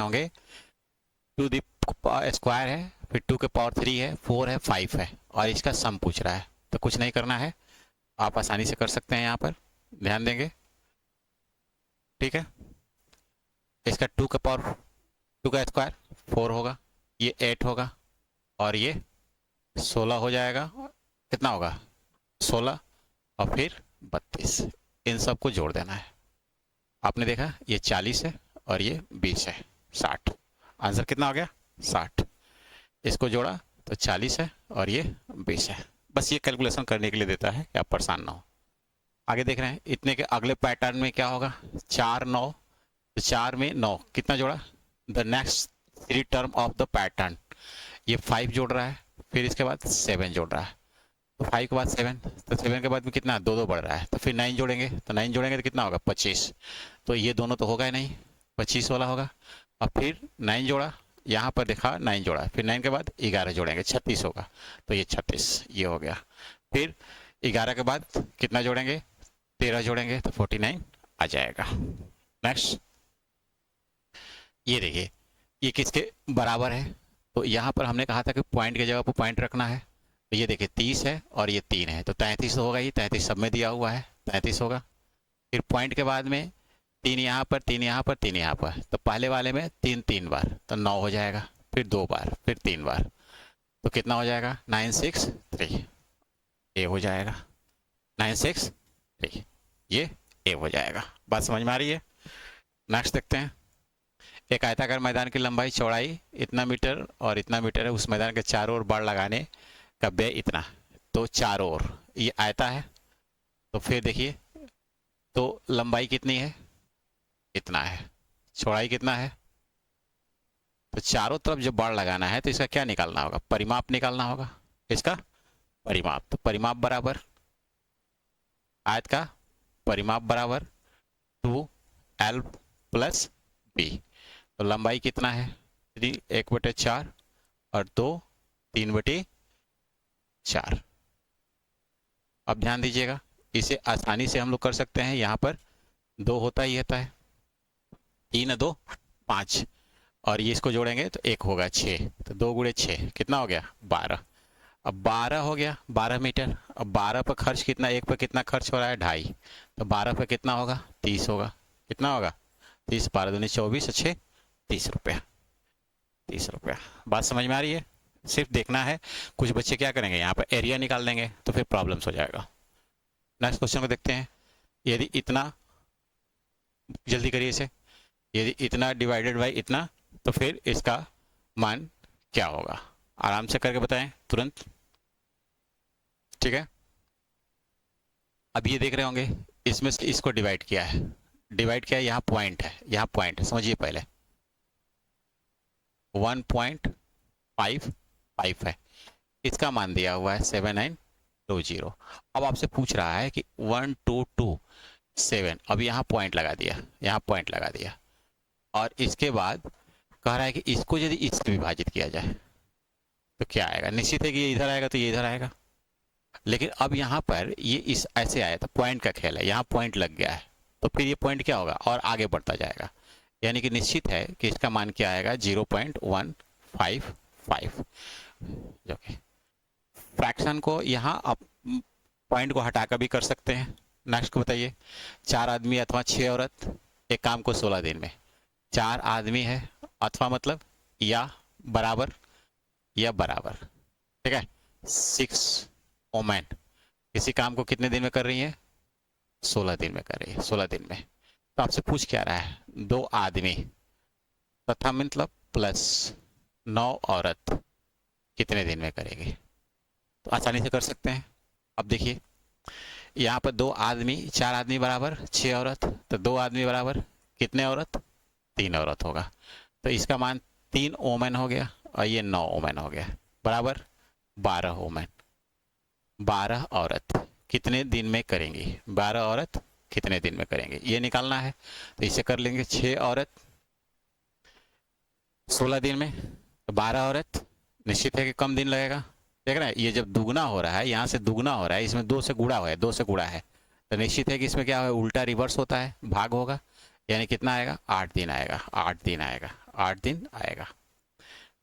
होंगे 2 है, फिर 2 की पावर 3 है, 4 है, 5 है, और इसका सम पूछ रहा है। तो कुछ नहीं करना है, आप आसानी से कर सकते हैं। यहाँ पर ध्यान देंगे, ठीक है। इसका 2 का स्क्वायर 4 होगा, ये 8 होगा, और ये 16 हो जाएगा। कितना होगा? 16 और फिर 32। इन सबको जोड़ देना है। आपने देखा ये 40 है और ये 20 है, 60। आंसर कितना हो गया? 60। इसको जोड़ा तो 40 है और ये 20 है। बस ये कैलकुलेशन करने के लिए देता है कि आप परेशान ना हो। आगे देख रहे हैं, इतने के अगले पैटर्न में क्या होगा? 4 9, तो 4 में 9 कितना जोड़ा? The next 3 term of the pattern, ये 5 जोड़ रहा है, फिर इसके बाद 7 जोड़ रहा है। तो 5 के बाद 7, तो 7 के बाद में कितना? 2 2 बढ़ रहा है, तो फिर 9 जोड़ेंगे, तो 9 जोड़ेंगे तो कितना होगा? 25। तो ये दोनों तो होगा ही नहीं, 25 वाला होगा। और फिर 9 जोड़ा, यहाँ पर देखा 9 जोड़ा, फिर 9 के बाद 11 जोड़ेंगे, 36 होगा। तो ये 36 ये हो गया। फिर 11 के बाद कितना जोड़ेंगे? 13 जोड़ेंगे, तो 49 आ जाएगा। नेक्स्ट, ये देखिए ये किसके बराबर है? तो यहाँ पर हमने कहा था कि पॉइंट की जगह पर पॉइंट रखना है। तो ये देखिए 30 है और ये 3 है, तो 33 तो होगा ही, 33 सब में दिया हुआ है, 33 होगा। फिर पॉइंट के बाद में 3 यहाँ पर, 3 यहाँ पर, 3 यहाँ पर, तो पहले वाले में 3 3 बार, तो 9 हो जाएगा। फिर 2 बार, फिर 3 बार, तो कितना हो जाएगा? 9 6 3, ए हो जाएगा। 9 6 3, ये ए हो जाएगा। बात समझ में आ रही है? नेक्स्ट देखते हैं। एक आयताकार मैदान की लंबाई चौड़ाई इतना मीटर और इतना मीटर है, उस मैदान के चारों ओर बाड़ लगाने का व्यय इतना। तो चारों ओर ये आयता है, तो फिर देखिए, तो लंबाई कितनी है? इतना है। चौड़ाई कितना है? तो चारों तरफ जब बाड़ लगाना है तो इसका क्या निकालना होगा? परिमाप निकालना होगा, इसका परिमाप। तो परिमाप बराबर आयत का परिमाप बराबर 2l प्लस b। तो लंबाई कितना है? 1/4 और 2 3/4। अब ध्यान दीजिएगा, इसे आसानी से हम लोग कर सकते हैं। यहाँ पर 2 होता ही होता है, 3 2 5, और ये इसको जोड़ेंगे तो 1 होगा 6, तो 2 गुणे 6 कितना हो गया? 12। अब 12 हो गया, 12 मीटर। अब 12 पर खर्च कितना, एक पर कितना खर्च हो रहा है? 2.5। तो 12 पर कितना होगा? 30 होगा। कितना होगा? 30, 12 दूनी 24, अच्छे 30 रुपया। 30 रुपया। बात समझ में आ रही है? सिर्फ देखना है। कुछ बच्चे क्या करेंगे, यहाँ पर एरिया निकाल देंगे, तो फिर प्रॉब्लम्स हो जाएगा। नेक्स्ट क्वेश्चन को देखते हैं। यदि इतना, जल्दी करिए इसे, यदि इतना डिवाइडेड बाई इतना, तो फिर इसका मान क्या होगा? आराम से करके बताएं तुरंत, ठीक है। अब ये देख रहे होंगे, इसमें से इसको डिवाइड किया है, डिवाइड किया है, यहाँ पॉइंट है, यहाँ पॉइंट है, समझिए पहले 1.55 है, इसका मान दिया हुआ है 7920। अब आपसे पूछ रहा है कि 1227, अब यहाँ पॉइंट लगा दिया, यहाँ पॉइंट लगा दिया, और इसके बाद कह रहा है कि इसको यदि इससे विभाजित किया जाए तो क्या आएगा? निश्चित है कि ये इधर आएगा तो ये इधर आएगा, लेकिन अब यहाँ पर ये इस ऐसे आया था, पॉइंट का खेल है, यहाँ पॉइंट लग गया है, तो फिर ये पॉइंट क्या होगा? और आगे बढ़ता जाएगा, यानी कि निश्चित है कि इसका मान क्या आएगा? 0.155, जो कि फ्रैक्शन को यहाँ आप पॉइंट को हटाकर भी कर सकते हैं। नेक्स्ट को बताइए। 4 आदमी अथवा 6 औरत एक काम को 16 दिन में, 4 आदमी है अथवा मतलब या बराबर, या बराबर, ठीक है। 6 वोमेन किसी काम को कितने दिन में कर रही है? 16 दिन में कर रही है, 16 दिन में। तो आपसे पूछ क्या रहा है? 2 आदमी तथा मतलब प्लस 9 औरत कितने दिन में करेगी? तो आसानी से कर सकते हैं। अब देखिए, यहाँ पर 2 आदमी, 4 आदमी बराबर 6 औरत, तो 2 आदमी बराबर कितने औरत? 3 औरत होगा। तो इसका मान 3 वोमेन हो गया और ये 9 वोमेन हो गया, बराबर 12 वोमेन। 12 औरत कितने दिन में करेंगी? 12 औरत कितने दिन में करेंगे, ये निकालना है। तो इसे कर लेंगे, 6 औरत 16 दिन में, तो 12 औरत, निश्चित है कि कम दिन लगेगा। देख रहे हैं, ये जब दुगना हो रहा है, यहाँ से दुगना हो रहा है, इसमें 2 से गुणा है, 2 से गुणा है, तो निश्चित है कि इसमें क्या है? उल्टा रिवर्स होता है, भाग होगा, यानी कितना आएगा? 8 दिन आएगा, 8 दिन आएगा, 8 दिन आएगा।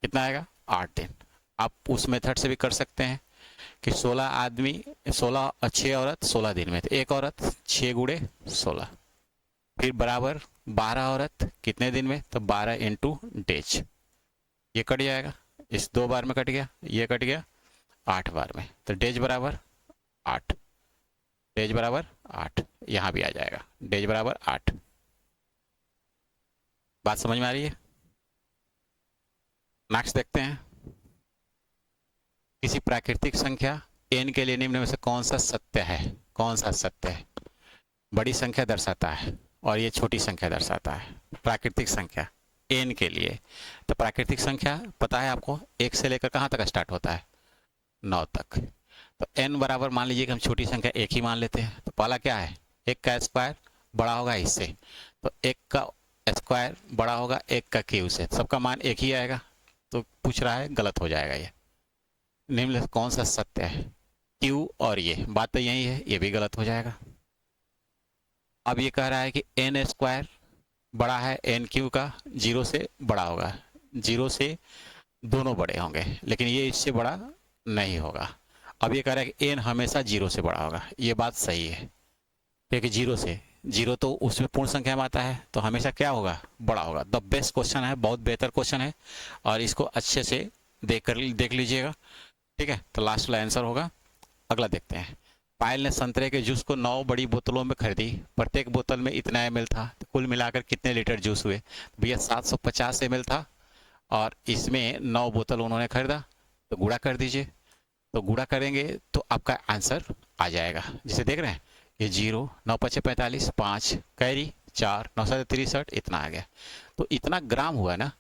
कितना आएगा? 8 दिन। आप उस मेथड से भी कर सकते हैं कि 16 आदमी, 16 6 औरत 16 दिन में, तो एक औरत 6 गुणे 16, फिर बराबर 12 औरत कितने दिन में, तो 12 इंटू डेज। ये कट जाएगा, इस 2 बार में कट गया, ये कट गया 8 बार में, तो डेज बराबर 8, डेज बराबर 8, यहाँ भी आ जाएगा डेज बराबर 8। बात समझ में आ रही है? नेक्स्ट देखते हैं, किसी प्राकृतिक संख्या n के लिए निम्न में से कौन सा सत्य है? कौन सा सत्य है? बड़ी संख्या दर्शाता है और ये छोटी संख्या दर्शाता है। प्राकृतिक संख्या n के लिए, तो प्राकृतिक संख्या पता है आपको 1 से लेकर कहाँ तक स्टार्ट होता है? 9 तक। तो n बराबर मान लीजिए कि हम छोटी संख्या 1 ही मान लेते हैं, तो पहला क्या है? 1 का स्क्वायर बड़ा होगा इससे, तो 1 का स्क्वायर बड़ा होगा 1 का क्यूब से, सबका मान 1 ही आएगा। तो पूछ रहा है, गलत हो जाएगा ये। निम्न कौन सा सत्य है? क्यू और ये बात तो यही है, ये भी गलत हो जाएगा। अब ये कह रहा है कि एन स्क्वायर बड़ा है एन क्यू का, 0 से बड़ा होगा, 0 से दोनों बड़े होंगे, लेकिन ये इससे बड़ा नहीं होगा। अब ये कह रहा है कि एन हमेशा 0 से बड़ा होगा, ये बात सही है, क्योंकि 0 तो उसमें पूर्ण संख्या में आता है, तो हमेशा क्या होगा? बड़ा होगा। द बेस्ट क्वेश्चन है, बहुत बेहतर क्वेश्चन है, और इसको अच्छे से देख लीजिएगा, ठीक है। तो लास्ट वाला आंसर होगा। अगला देखते हैं, पायल ने संतरे के जूस को 9 बड़ी बोतलों में खरीदी, प्रत्येक बोतल में इतना ml था, तो कुल मिलाकर कितने लीटर जूस हुए? भैया 750 ml था और इसमें 9 बोतल उन्होंने खरीदा, तो गुणा कर दीजिए। तो गुणा करेंगे तो आपका आंसर आ जाएगा, जिसे देख रहे हैं ये 0, 9 5 45, 5 कैरी 4, 9 7 63, इतना आ गया। तो इतना ग्राम हुआ ना,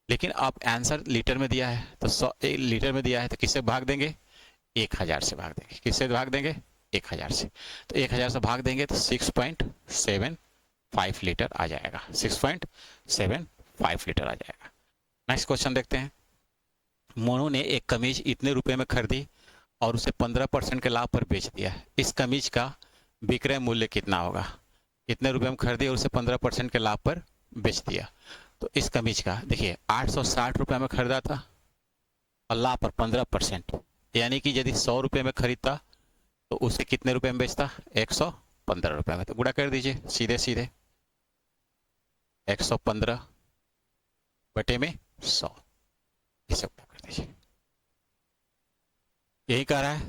लेकिन आप आंसर लीटर में दिया है, तो 100 लीटर में दिया है, तो किससे भाग देंगे? 1000 से भाग देंगे। किससे भाग देंगे? 1000 से। तो 1000 से भाग देंगे तो 6.75 लीटर आ जाएगा, 6.75 लीटर आ जाएगा। नेक्स्ट क्वेश्चन देखते हैं, मोनू ने एक कमीज इतने रुपए में खरीदी और उसे 15% के लाभ पर बेच दिया, इस कमीज का विक्रय मूल्य कितना होगा? इतने रुपए में खरीदी और उसे 15% के लाभ पर बेच दिया, तो इस कमीज का देखिए 860 रुपये में खरीदा था और लाभ पर 15%, यानी कि यदि 100 रुपये में खरीदता तो उसे कितने रुपए में बेचता? 115 रुपये में। तो गुणा कर दीजिए सीधे सीधे, 115 बटे में 100, इसे गुणा कर दीजिए। यही कह रहा है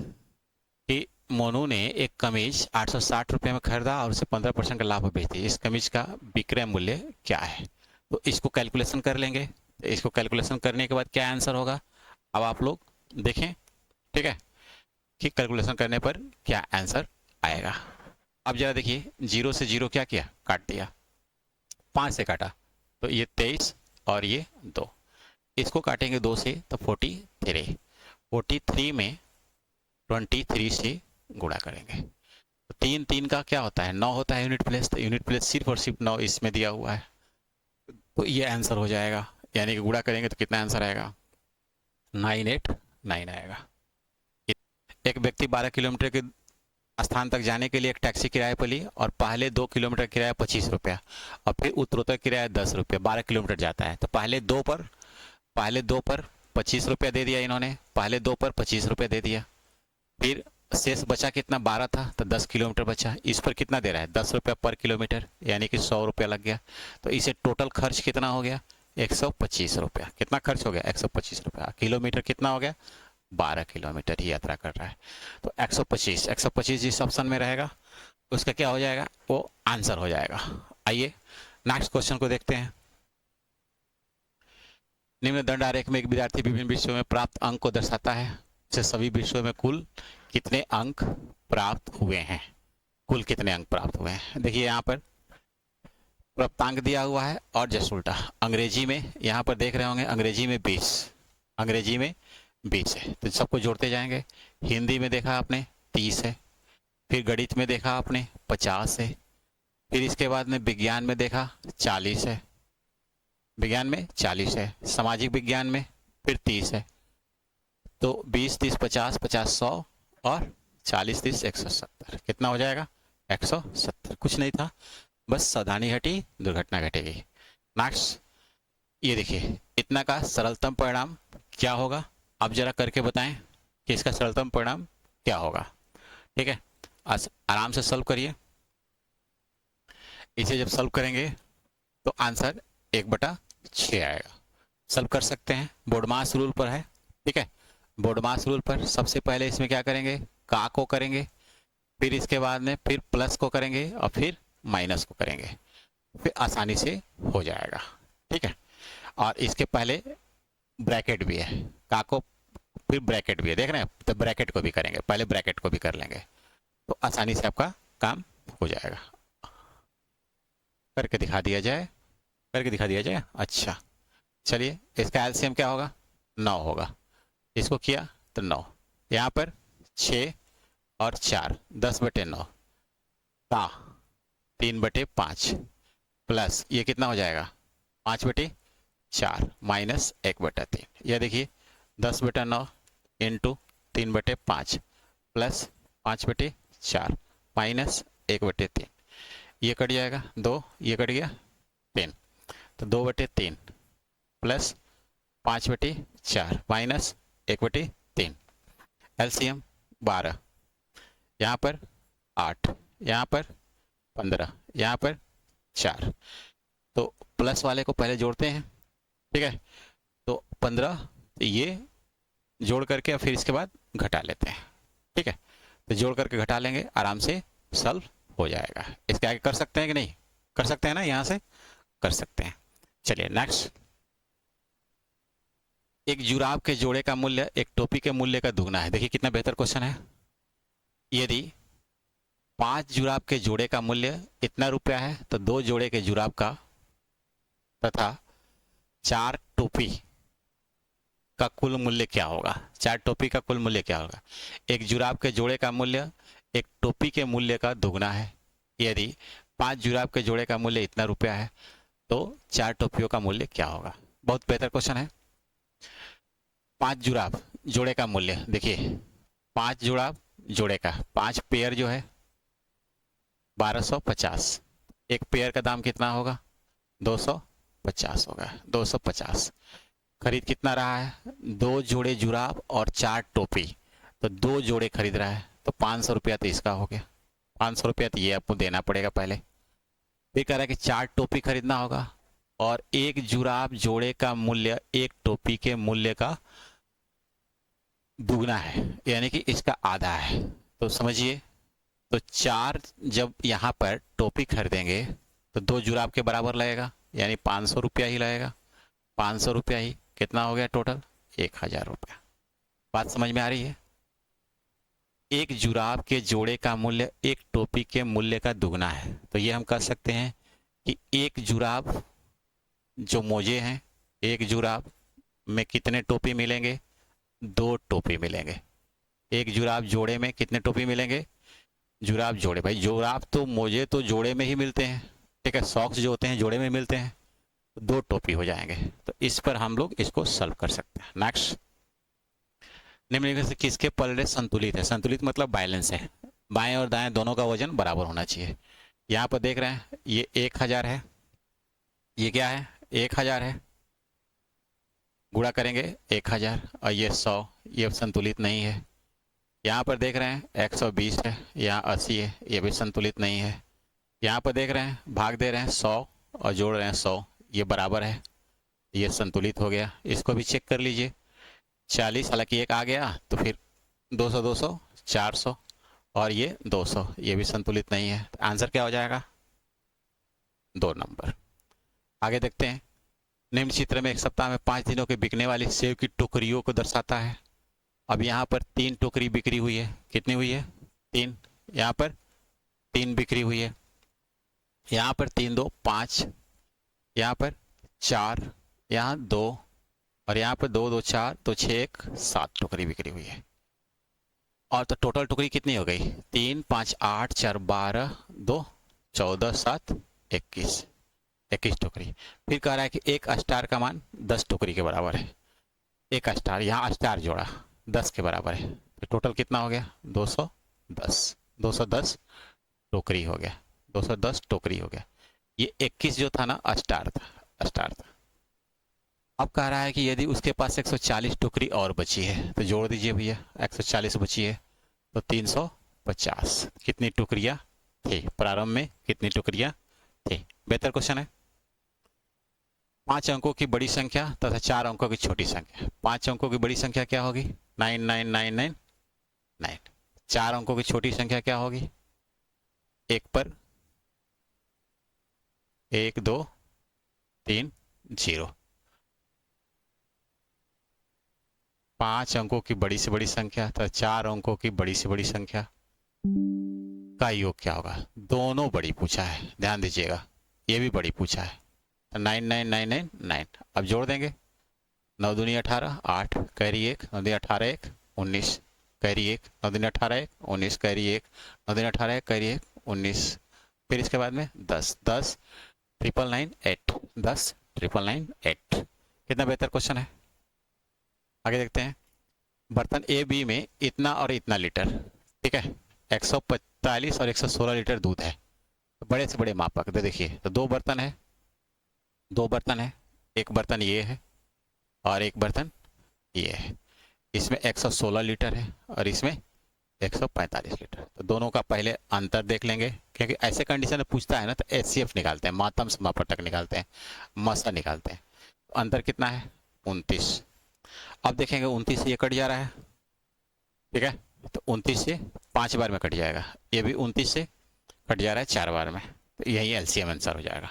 कि मोनू ने एक कमीज 860 रुपये में खरीदा और उसे 15% का लाभ में बेच दिया, इस कमीज का विक्रय मूल्य क्या है? तो इसको कैलकुलेशन कर लेंगे, तो इसको कैलकुलेशन करने के बाद क्या आंसर होगा अब आप लोग देखें, ठीक है, कि कैलकुलेशन करने पर क्या आंसर आएगा। अब जरा देखिए, 0 से 0 क्या किया? काट दिया, 5 से काटा, तो ये 23 और ये 2, इसको काटेंगे 2 से तो 43, 43 में 23 से गुणा करेंगे, तो 3 3 का क्या होता है? 9 होता है यूनिट प्लेस, तो यूनिट प्लेस सिर्फ और सिर्फ 9 इसमें दिया हुआ है, तो ये आंसर हो जाएगा। यानी कि गुणा करेंगे तो कितना आंसर आएगा? 989 आएगा। एक व्यक्ति 12 किलोमीटर के स्थान तक जाने के लिए एक टैक्सी किराए पर ली और पहले 2 किलोमीटर किराया 25 रुपया और फिर उत्तरोत्तर किराया 10 रुपया, 12 किलोमीटर जाता है, तो पहले दो पर 25 रुपया दे दिया इन्होंने, पहले 2 पर 25 रुपया दे दिया, फिर शेष बचा कितना? 12 था, तो 10 किलोमीटर बचा, इस पर कितना दे रहा है? 10 रुपया पर किलोमीटर, यानी कि 100 रुपया लग गया, तो इसे टोटल खर्च कितना हो गया? 125 रुपया। कितना खर्च हो गया? 125 रुपया। किलोमीटर कितना हो गया? 12 किलोमीटर ही यात्रा कर रहा है, तो 125 जिस ऑप्शन में रहेगा उसका क्या हो जाएगा? वो आंसर हो जाएगा। आइए नेक्स्ट क्वेश्चन को देखते हैं, निम्न दंड आरेख में एक विद्यार्थी विभिन्न विषयों में प्राप्त अंक को दर्शाता है, से सभी विषयों में कुल कितने अंक प्राप्त हुए हैं? कुल कितने अंक प्राप्त हुए हैं? देखिए यहाँ पर प्राप्तांक दिया हुआ है और जस्ट उल्टा, अंग्रेजी में यहाँ पर देख रहे होंगे, अंग्रेजी में 20, अंग्रेजी में 20 है, तो सबको जोड़ते जाएंगे। हिंदी में देखा आपने 30 है, फिर गणित में देखा आपने 50 है, फिर इसके बाद में विज्ञान में देखा 40 है, विज्ञान में 40 है, सामाजिक विज्ञान में फिर 30 है, तो 20 30 50 50 100 और 40 30 170, कितना हो जाएगा? 170। कुछ नहीं था, बस सावधानी घटी दुर्घटना घटेगी। नेक्स्ट, ये देखिए इतना का सरलतम परिणाम क्या होगा, आप जरा करके बताएं कि इसका सरलतम परिणाम क्या होगा। ठीक है, आराम से सॉल्व करिए। इसे जब सॉल्व करेंगे तो आंसर 1/6 आएगा। सॉल्व कर सकते हैं, बोडमास रूल पर है। ठीक है, बोडमास रूल पर सबसे पहले इसमें क्या करेंगे, का को करेंगे, फिर इसके बाद में फिर प्लस को करेंगे और फिर माइनस को करेंगे, फिर आसानी से हो जाएगा। ठीक है, और इसके पहले ब्रैकेट भी है, का को फिर ब्रैकेट भी है, देख रहे हैं, तो ब्रैकेट को भी करेंगे, पहले ब्रैकेट को भी कर लेंगे, तो आसानी से आपका काम हो जाएगा। करके दिखा दिया जाए, करके दिखा दिया जाए। अच्छा चलिए, इसका एलसीएम क्या होगा, 9 होगा। इसको किया तो 9, यहाँ पर 6 और 4, 10/9 का 3/5 प्लस ये कितना हो जाएगा 5/4 माइनस 1/3। यह देखिए 10/9 इंटू 3/5 प्लस 5/4 माइनस 1/3। ये कट जाएगा 2, ये कट गया 3, तो 2/3 प्लस 5/4 माइनस 1/3। एलसीएम 12, यहाँ पर 8, यहाँ पर 15, यहाँ पर 4। तो प्लस वाले को पहले जोड़ते हैं। ठीक है, तो 15 ये जोड़ करके और फिर इसके बाद घटा लेते हैं। ठीक है, तो जोड़ करके घटा लेंगे, आराम से सॉल्व हो जाएगा। इसके आगे कर सकते हैं कि नहीं, कर सकते हैं ना, यहाँ से कर सकते हैं। चलिए नेक्स्ट, एक जुराब के जोड़े का मूल्य एक टोपी के मूल्य का दुगना है। देखिए कितना बेहतर क्वेश्चन है। यदि 5 जुराब के जोड़े का मूल्य इतना रुपया है तो 2 जोड़े के जुराब का तथा 4 टोपी का कुल मूल्य क्या होगा। 4 टोपी का कुल मूल्य क्या होगा। एक जुराब के जोड़े का मूल्य एक टोपी के मूल्य का दुगना है। यदि 5 जुराब के जोड़े का मूल्य इतना रुपया है तो 4 टोपियों का मूल्य क्या होगा। बहुत बेहतर क्वेश्चन है। 5 जुराब जोड़े का मूल्य देखिए, 5 जुराब जोड़े का 5 पेयर जो है 1250, एक पेयर का दाम कितना होगा 250 होगा। 250 खरीद कितना रहा है, 2 जोड़े जुराब और 4 टोपी, तो 2 जोड़े खरीद रहा है, तो 500 रुपया तो इसका हो गया। 500 रुपया तो ये आपको देना पड़ेगा पहले। फिर कह रहा है कि 4 टोपी खरीदना होगा और एक जुराब जोड़े का मूल्य एक टोपी के मूल्य का दुगना है, यानी कि इसका आधा है। तो समझिए, तो 4 जब यहाँ पर टोपी खरीदेंगे तो 2 जुराब के बराबर लगेगा, यानी 500 रुपया ही लगेगा। 500 रुपया ही कितना हो गया टोटल 1000 रुपया। बात समझ में आ रही है। एक जुराब के जोड़े का मूल्य एक टोपी के मूल्य का दुगना है, तो ये हम कह सकते हैं कि एक जुराब जो मोजे हैं, एक जुराब में कितने टोपी मिलेंगे, 2 टोपी मिलेंगे। एक जुराब जोड़े में कितने टोपी मिलेंगे, जुराब जोड़े, भाई जुराब तो मोजे तो जोड़े में ही मिलते हैं। ठीक है, सॉक्स जो होते हैं जोड़े में मिलते हैं, 2 टोपी हो जाएंगे। तो इस पर हम लोग इसको सॉल्व कर सकते हैं। नेक्स्ट, निम्नलिखित से किसके पलड़े संतुलित है। संतुलित मतलब बैलेंस है, बाएं और दाएं दोनों का वजन बराबर होना चाहिए। यहाँ पर देख रहे हैं ये 1000 है, ये क्या है 1000 है, गुणा करेंगे 1000, और ये 100, ये संतुलित नहीं है। यहाँ पर देख रहे हैं 120 है, यहाँ 80 है, ये भी संतुलित नहीं है। यहाँ पर देख रहे हैं भाग दे रहे हैं 100 और जोड़ रहे हैं 100, ये बराबर है, ये संतुलित हो गया। इसको भी चेक कर लीजिए, 40, हालांकि एक आ गया तो फिर 200 200 400 और ये 200, ये भी संतुलित नहीं है। तो आंसर क्या हो जाएगा 2 नंबर। आगे देखते हैं, निम्न चित्र में एक सप्ताह में 5 दिनों के बिकने वाली सेब की टोकरियों को दर्शाता है। अब यहाँ पर 3 टोकरी बिक्री हुई है, कितनी हुई है 3, यहाँ पर 3 बिक्री हुई है, यहाँ पर 3 2 5, यहाँ पर 4, यहाँ 2 और यहाँ पर 2 2 4 तो 6 1 7 टोकरी बिक्री हुई है। और तो टोटल टोकरी कितनी हो गई 3 5 8 4 12 2 14 7 21 टोकरी। फिर कह रहा है कि एक स्टार का मान 10 टोकरी के बराबर है। एक स्टार, यहाँ स्टार जोड़ा 10 के बराबर है, तो टोटल कितना हो गया 210 टोकरी हो गया, 210 टोकरी हो गया। ये 21 जो था ना स्टार था, अब कह रहा है कि यदि उसके पास 140 टुकड़ी और बची है तो जोड़ दीजिए भैया। 140 बची है तो 350। कितनी टुकड़ियां थी प्रारंभ में, कितनी टुकड़ियां थी? बेहतर क्वेश्चन है। 5 अंकों की बड़ी संख्या तथा 4 अंकों की छोटी संख्या। 5 अंकों की बड़ी संख्या क्या होगी? 99999। 4 अंकों की छोटी संख्या क्या होगी? एक पर 1230। 5 अंकों की बड़ी से बड़ी संख्या तथा 4 अंकों की बड़ी से बड़ी संख्या का योग क्या होगा? दोनों बड़ी पूछा है, ध्यान दीजिएगा, ये भी बड़ी पूछा है। 99999। अब जोड़ देंगे। 9 दूनी 18, 8 कैरी 1, 9 दूनी 18 1, 19 कैरी 1, 9 दूनी 18 1, 19 कैरी 1, 9 दूनी 18 1 कैरी 1, 19। फिर इसके बाद में 10, 10 99998, 10 99998। कितना बेहतर क्वेश्चन है। आगे देखते हैं। बर्तन ए बी में इतना और इतना लीटर, ठीक है, 145 और 116 लीटर दूध है। तो बड़े से बड़े मापक दे देखिए, तो दो बर्तन है, एक बर्तन ये है और एक बर्तन ये है। इसमें 116 लीटर है और इसमें 145 लीटर। तो दोनों का पहले अंतर देख लेंगे, क्योंकि ऐसे कंडीशन में पूछता है ना तो एचसीएफ निकालते हैं, मातम समापटक निकालते हैं, मसा निकालते हैं। तो अंतर कितना है? 29। अब देखेंगे 29 से ये कट जा रहा है, ठीक है, तो 29 से 5 बार में कट जाएगा। ये भी 29 से कट जा रहा है 4 बार में, तो यही एलसीएम आंसर हो जाएगा।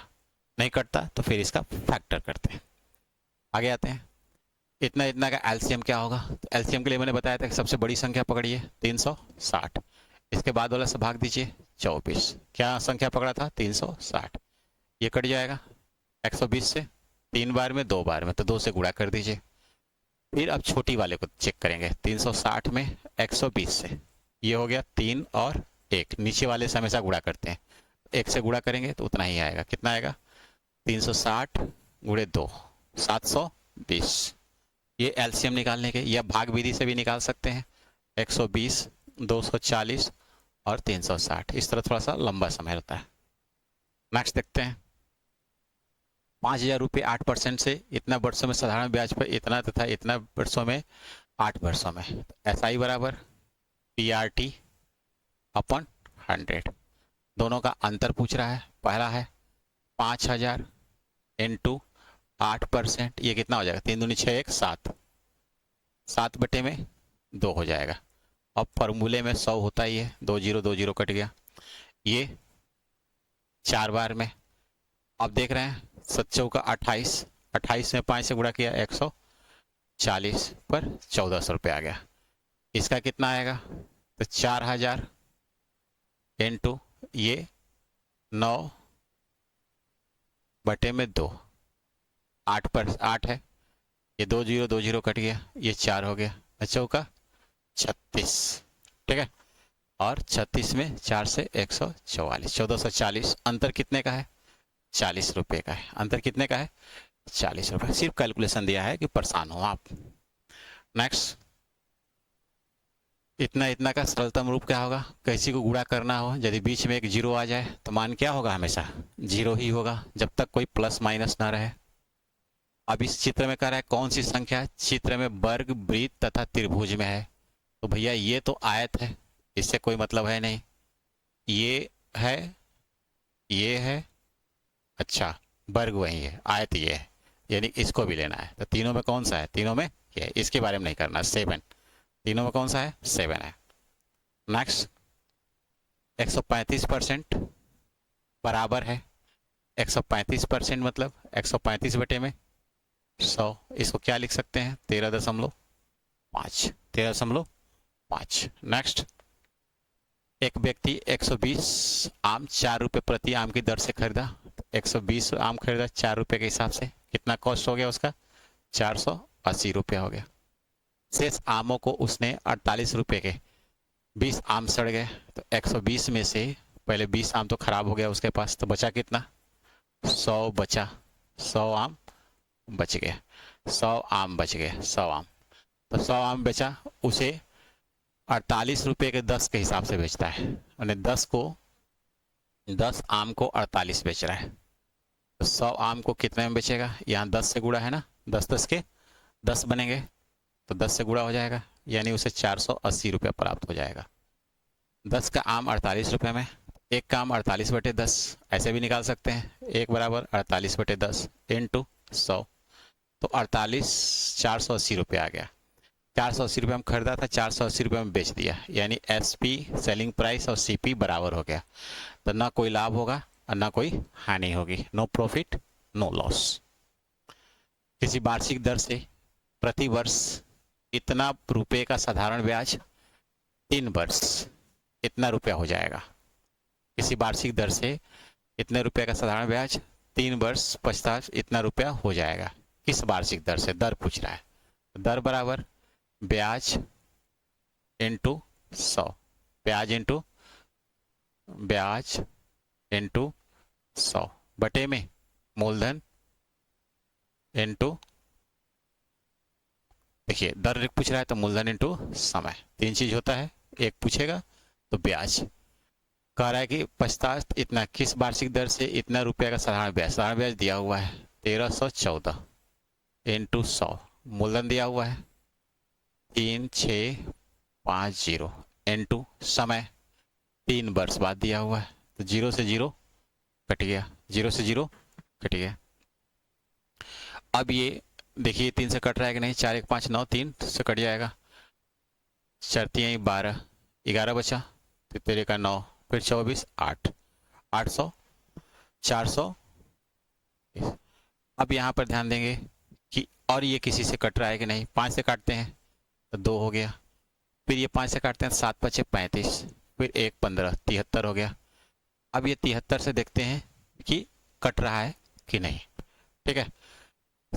नहीं कटता तो फिर इसका फैक्टर करते हैं। आगे आते हैं। इतना इतना का एलसीएम क्या होगा? तो एलसीएम के लिए मैंने बताया था कि सबसे बड़ी संख्या पकड़िए 360, इसके बाद वाला से भाग दीजिए 24। क्या संख्या पकड़ा था? 360। ये कट जाएगा 120 से 3 बार में, 2 बार में, तो 2 से गुणा कर दीजिए। फिर अब छोटी वाले को चेक करेंगे। 360 में 120 से, ये हो गया 3 और 1, नीचे वाले से हमेशा गुणा करते हैं, 1 से गुणा करेंगे तो उतना ही आएगा। कितना आएगा? 360 गुणे 2, 720। ये एलसीएम निकालने के, या भाग विधि से भी निकाल सकते हैं। 120, 240 और 360, इस तरह थोड़ा सा लंबा समय होता है। नेक्स्ट देखते हैं। 5,000 रुपये 8% से इतना वर्षों में साधारण ब्याज पर इतना तथा इतना वर्षों में 8 वर्षों में, ऐसा ही बराबर PRT अपन 100। दोनों का अंतर पूछ रहा है। पहला है 5,000 इंटू 8%, ये कितना हो जाएगा? 3 दूनी 6, 1 7, 7 बटे में 2 हो जाएगा। अब फॉर्मूले में 100 होता ही है, 2 0 2 0 कट गया। ये 4 बार में। अब देख रहे हैं 7 चौका 28, 28 में 5 से गुणा किया 140 पर 1400 रुपये आ गया। इसका कितना आएगा? तो 4,000 इंटू ये 9 बटे में 2, 8 पर 8 है, ये 2 0 2 0 कट गया, ये 4 हो गया, चौका 36, ठीक है, और 36 में 4 से 144, 1440। अंतर कितने का है? 40 रुपये का है। अंतर कितने का है? 40 रुपये। सिर्फ कैलकुलेशन दिया है कि परेशान हो आप। नेक्स्ट, इतना इतना का सरलतम रूप क्या होगा? किसी को गुणा करना हो, यदि बीच में एक जीरो आ जाए तो मान क्या होगा? हमेशा जीरो ही होगा, जब तक कोई प्लस माइनस ना रहे। अब इस चित्र में कह रहा है कौन सी संख्या चित्र में वर्ग, वृत्त तथा त्रिभुज में है? तो भैया ये तो आयत है, इससे कोई मतलब है नहीं। ये है, ये है, अच्छा वर्ग वही है, आयत ये है, यानी इसको भी लेना है। तो तीनों में कौन सा है? तीनों में ये, इसके बारे में नहीं करना। 7, तीनों में कौन सा है? 7 है। नेक्स्ट, 135% बराबर है, 135% मतलब 135 बटे में 100। इसको क्या लिख सकते हैं? 13.5, 13.5। नेक्स्ट, एक व्यक्ति 120 आम 4 रुपये प्रति आम की दर से खरीदा। 120 आम खरीदा 4 रुपये के हिसाब से, कितना कॉस्ट हो गया उसका? 480 रुपये हो गया। शेष आमों को उसने 48 रुपये के 20 आम सड़ गए, तो 120 में से पहले 20 आम तो खराब हो गया उसके पास, तो बचा कितना? 100 बचा, 100 आम बच गए, 100 आम बच गए, 100 आम। तो 100 आम बेचा, उसे 48 रुपये के 10 के हिसाब से बेचता है, यानी 10 आम को 48 बेच रहा है। तो 100 आम को कितने में बेचेगा? यहाँ 10 से गुणा है ना, 10 10 के 10 बनेंगे, तो 10 से गुणा हो जाएगा, यानी उसे 480 रुपया प्राप्त हो जाएगा। 10 का आम 48 रुपये में, एक का आम 48/10 ऐसे भी निकाल सकते हैं, 1 बराबर 48/10 इंटू 100, तो 480 रुपये आ गया। 480 रुपये में खरीदा था, 480 रुपये में बेच दिया, यानी एसपी सेलिंग प्राइस और सीपी बराबर हो गया। तो ना कोई लाभ होगा और ना कोई हानि होगी, नो प्रॉफिट नो लॉस। किसी वार्षिक दर से प्रति वर्ष इतना रुपए का साधारण ब्याज 3 वर्ष इतना रुपया हो जाएगा। किसी वार्षिक दर से इतने रुपए का साधारण ब्याज 3 वर्ष पश्चात इतना रुपया हो जाएगा। किस वार्षिक दर से, दर पूछ रहा है, दर बराबर ब्याज इंटू 100, ब्याज इंटू 100 बटे में मूलधन इंटू, देखिए दर पूछ रहा है तो मूलधन इंटू समय, 3 चीज होता है, एक पूछेगा तो ब्याज कह रहा है कि पश्चात इतना, किस वार्षिक दर से इतना रुपया का साधारण ब्याज दिया हुआ है 1314 इंटू 100, मूलधन दिया हुआ है 3650 इंटू समय 3 वर्ष बाद दिया हुआ है, तो 0 से 0 कट गया, 0 से 0 कट गया। अब ये देखिए 3 से कट रहा है कि नहीं, 4 1 5 9, 3 से कट जाएगा, 4 3 12 11 बचा, तो 13 का 9, फिर 24 8 800 400। अब यहाँ पर ध्यान देंगे कि और ये किसी से कट रहा है कि नहीं, 5 से काटते हैं तो 2 हो गया, फिर ये 5 से काटते हैं 7 5 35, फिर 1 15 73 हो गया। अब ये 73 से देखते हैं कि कट रहा है कि नहीं, ठीक है।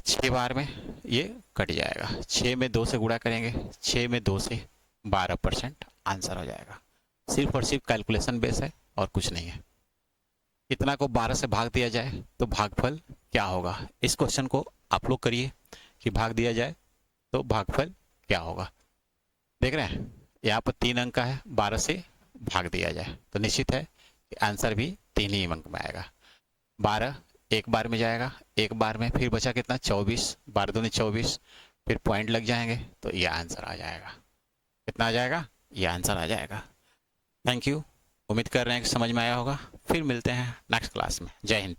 6 बार में ये कट जाएगा, 6 में 2 से गुणा करेंगे, 6 में 2 से 12% आंसर हो जाएगा। सिर्फ और सिर्फ कैलकुलेशन बेस है और कुछ नहीं है। इतना को 12 से भाग दिया जाए तो भागफल क्या होगा, इस क्वेश्चन को आप लोग करिए कि भाग दिया जाए तो भागफल क्या होगा। देख रहे हैं यहाँ पर 3 अंक का है, 12 से भाग दिया जाए तो निश्चित है कि आंसर भी 3 ही अंक में आएगा। 12 एक बार में जाएगा, एक बार में, फिर बचा कितना 24, 12 दूनी 24, फिर पॉइंट लग जाएंगे तो ये आंसर आ जाएगा। कितना आ जाएगा, ये आंसर आ जाएगा। थैंक यू, उम्मीद कर रहे हैं कि समझ में आया होगा। फिर मिलते हैं नेक्स्ट क्लास में। जय हिंद।